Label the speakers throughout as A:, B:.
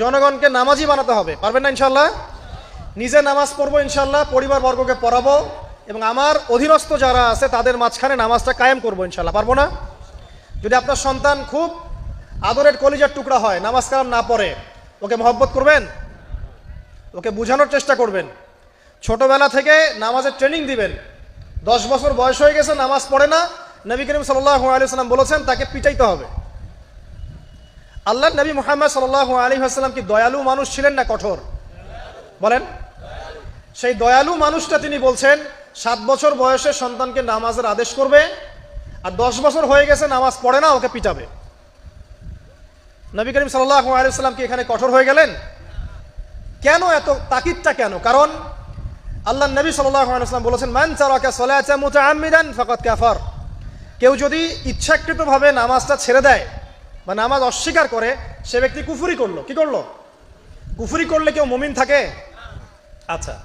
A: জনগণকে নামাজি বানাতে হবে। পারবেন না ইনশাল্লাহ? নিজে নামাজ পড়বো ইনশাল্লাহ, পরিবারবর্গকে পড়াবো, এবং আমার অধীনস্থ যারা আছে তাদের মাঝখানে নামাজটা কায়েম করবো ইনশাল্লাহ। পারবো না? যদি আপনার সন্তান খুব আদরের কলিজার টুকরা হয়, নামাজ কালাম না পড়ে, ওকে মহব্বত করবেন, ওকে বোঝানোর চেষ্টা করবেন, ছোটবেলা থেকে নামাজের ট্রেনিং দিবেন। 10 বছর বয়স হয়ে গেছে, নামাজ পড়ে না, নবী করিম সাল্লাল্লাহু আলাইহি ওয়াসাল্লাম বলেছেন তাকে পিটাইতে হবে। আল্লাহর নবী মুহাম্মদ সাল্লাল্লাহু আলাইহি ওয়াসাল্লাম কি দয়ালু মানুষ ছিলেন না কঠোর? বলেন। সেই দয়ালু মানুষটা তিনি বলছেন 7 বছর বয়সে সন্তানকে নামাজের আদেশ করবে, আর 10 বছর হয়ে গেছে নামাজ পড়ে না, ওকে পিটাবে। নবী করিম সাল্লাল্লাহু আলাইহি ওয়াসাল্লাম কি এখানে কঠোর হয়ে গেলেন? কেন এত তাকিদটা কেন? কারণ আল্লাহর নবী সাল্লাল্লাহু আলাইহি ওয়াসাল্লাম বলেছেন, মান তারাকা সালাতা মুতাআম্মিদান ফাকাদ কাফার। কেউ যদি ইচ্ছাকৃতভাবে নামাজটা ছেড়ে দেয় বা নামাজ অস্বীকার করে, সে ব্যক্তি কুফরি করলো। কি করলো? কুফরি করলে কেউ মুমিন থাকে? আচ্ছা,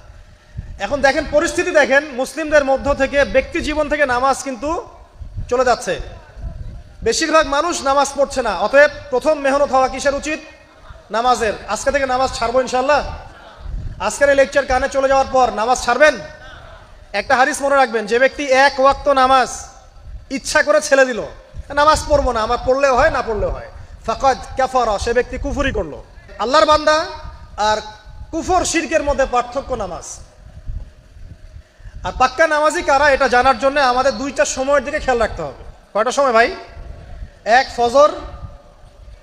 A: এখন দেখেন পরিস্থিতি, দেখেন মুসলিমদের মধ্য থেকে, ব্যক্তি জীবন থেকে নামাজ কিন্তু চলে যাচ্ছে। বেশিরভাগ মানুষ নামাজ পড়ছে না। অতএব প্রথম মেহনত হওয়া কিসের উচিত? নামাজের। আজকে থেকে নামাজ ছাড়বো ইনশাল্লাহ। আজকের এই লেকচার কানে চলে যাওয়ার পর নামাজ ছাড়বেন। একটা হাদিস মনে রাখবেন, যে ব্যক্তি 1 ওয়াক্ত নামাজ ইচ্ছা করে ছেড়ে দিল, নামাজ পড়বো না, আমার পড়লেও হয় না পড়লেও হয়, ফাকাদ কাফারা, সে ব্যক্তি কুফরি করলো। আল্লাহর বান্দা আর কুফর শিরকের মধ্যে পার্থক্য নামাজ। আর পাক্কা নামাজি কারা, এটা জানার জন্য আমাদের 2টা সময়ের দিকে খেয়াল রাখতে হবে। কয়টা সময় ভাই? এক ফজর,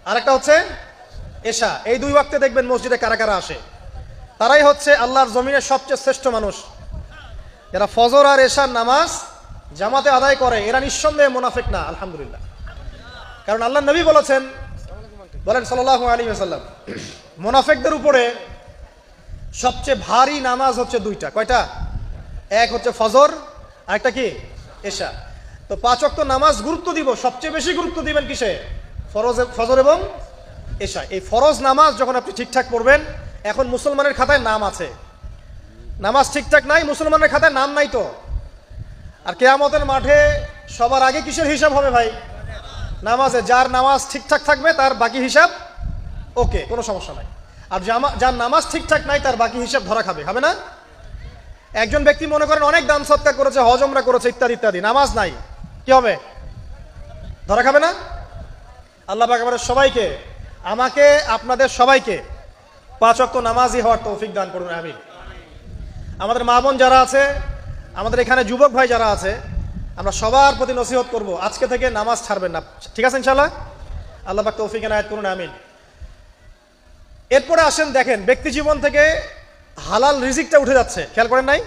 A: আরেকটা হচ্ছে এশা। এই 2 ওয়াক্তে দেখবেন মসজিদে কারা কারা আসে, তারাই হচ্ছে আল্লাহর জমিনের সবচেয়ে শ্রেষ্ঠ মানুষ। যারা ফজর আর এশার নামাজ জামাতে আদায় করে, এরা নিঃসন্দেহে মুনাফিক না, আলহামদুলিল্লাহ। কারণ আল্লাহ নবী বলেছেন, বলেন সাল্লাল্লাহু আলাইহি ওয়াসাল্লাম, মুনাফিকদের উপরে সবচেয়ে ভারী নামাজ হচ্ছে 2টা। কয়টা? এক হচ্ছে ফজর, আরেকটা কি? এশা। তো 5 ওয়াক্ত নামাজ গুরুত্ব দিব, সবচেয়ে বেশি গুরুত্ব দিবেন কিসে? ফজর এবং এশা। এই ফরজ নামাজ যখন আপনি ঠিকঠাক পড়বেন, এখন মুসলমানের খাতায় নাম আছে, নামাজ ঠিকঠাক নাই, মুসলমানের খাতায় নাম নাই তো। আর কিয়ামতের মাঠে সবার আগে কিসের হিসাব হবে ভাই? নামাজে। যার নামাজ ঠিকঠাক থাকবে তার বাকি হিসাব ওকে, কোনো সমস্যা নাই। আর যার নামাজ ঠিকঠাক নাই তার বাকি হিসাব ধরা খাবে, হবে না? একজন ব্যক্তি মনে করেন অনেক দান সৎকার করেছে, হজ উমরা করেছে, ইত্যাদি ইত্যাদি, নামাজ নাই, কি হবে? ধরা খাবে না? আল্লাহ পাক আমাদের সবাইকে, আমাকে, আপনাদের সবাইকে 5 ওয়াক্ত নামাজি হওয়ার তৌফিক দান করুন, আমিন। আমাদের মা বোন যারা আছে, আমাদের এখানে যুবক ভাই যারা আছে, আমরা সবার প্রতি নসিহত করব, আজকে থেকে নামাজ ছাড়বেন না, ঠিক আছে ইনশাআল্লাহ? আল্লাহ পাক তৌফিক এনায়েত করুন, আমিন। এরপরে আসেন, দেখেন ব্যক্তি জীবন থেকে হালাল রিজিকটা উঠে যাচ্ছে, খেয়াল করেন নাই?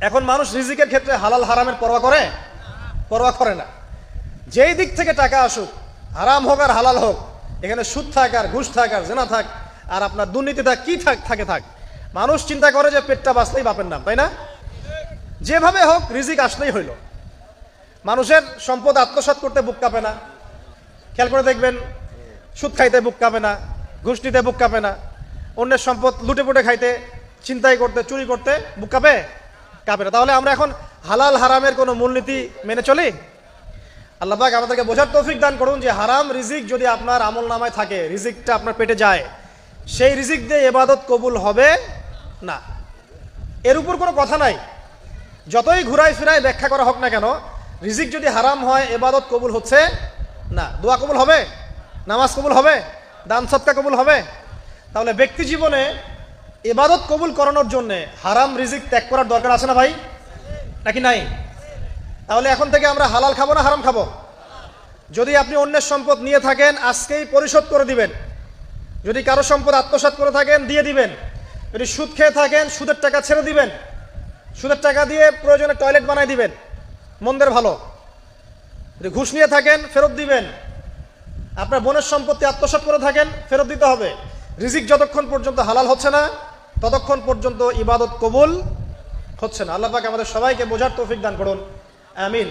A: এখন মানুষ রিজিকের ক্ষেত্রে হালাল হারামের পরোয়া করে? পরোয়া করে না। যেই দিক থেকে টাকা আসুক, হারাম হোক আর হালাল হোক, এখানে সুদ থাক আর ঘুষ থাক আর জেনা থাক আর আপনার দুর্নীতি থাক, কি থাক, মানুষ চিন্তা করে যে পেটটা বাঁচলেই বাপের নাম, তাই না? যেভাবে হোক রিজিক আসলেই হইল। মানুষের সম্পদ আত্মসাৎ করতে বুক কাঁপে না, খেয়াল করে দেখবেন। সুদ খাইতে বুক কাঁপে না, ঘুষ নিতে বুক কাঁপে না, অন্যের সম্পদ লুটে পুটে খাইতে, ছিনতাই করতে, চুরি করতে বুক কাঁপে না। তাহলে আমরা এখন হালাল হারামের কোনো মূলনীতি মেনে চলি? আল্লাহ পাক আমাদেরকে বোঝার তৌফিক দান করুন যে হারাম রিজিক যদি আপনার আমল নামায় থাকে, রিজিকটা আপনার পেটে যায়, সেই রিজিক দিয়ে ইবাদত কবুল হবে না, এর উপর কোনো কথা নাই। যতই ঘুরাই ফিরাই ব্যাখ্যা করা হোক না কেন, রিজিক যদি হারাম হয় ইবাদত কবুল হচ্ছে না। দোয়া কবুল হবে? নামাজ কবুল হবে? দান সদকা কবুল হবে? তাহলে ব্যক্তি জীবনে ইবাদত কবুল করানোর জন্য হারাম রিজিক ত্যাগ করার দরকার আছে না ভাই, নাকি নাই? তাহলে এখন থেকে আমরা হালাল খাবো না হারাম খাবো? যদি আপনি অন্যের সম্পদ নিয়ে থাকেন, আজকেই পরিশোধ করে দিবেন। যদি কারো সম্পদ আত্মসাৎ করে থাকেন, দিয়ে দিবেন। যদি সুদ খেয়ে থাকেন, সুদের টাকা ছেড়ে দিবেন, সুদের টাকা দিয়ে প্রয়োজনে টয়লেট বানাই দিবেন, মন্দের ভালো। যদি ঘুষ নিয়ে থাকেন, ফেরত দিবেন। আপনার বোনের সম্পত্তি আত্মসাৎ করে থাকেন, ফেরত দিতে হবে। রিজিক যতক্ষণ পর্যন্ত হালাল হচ্ছে না, ততক্ষণ পর্যন্ত ইবাদত কবুল হচ্ছে না। আল্লাহ পাক আমাদের সবাইকে বোঝার তৌফিক দান করুন, আমিন।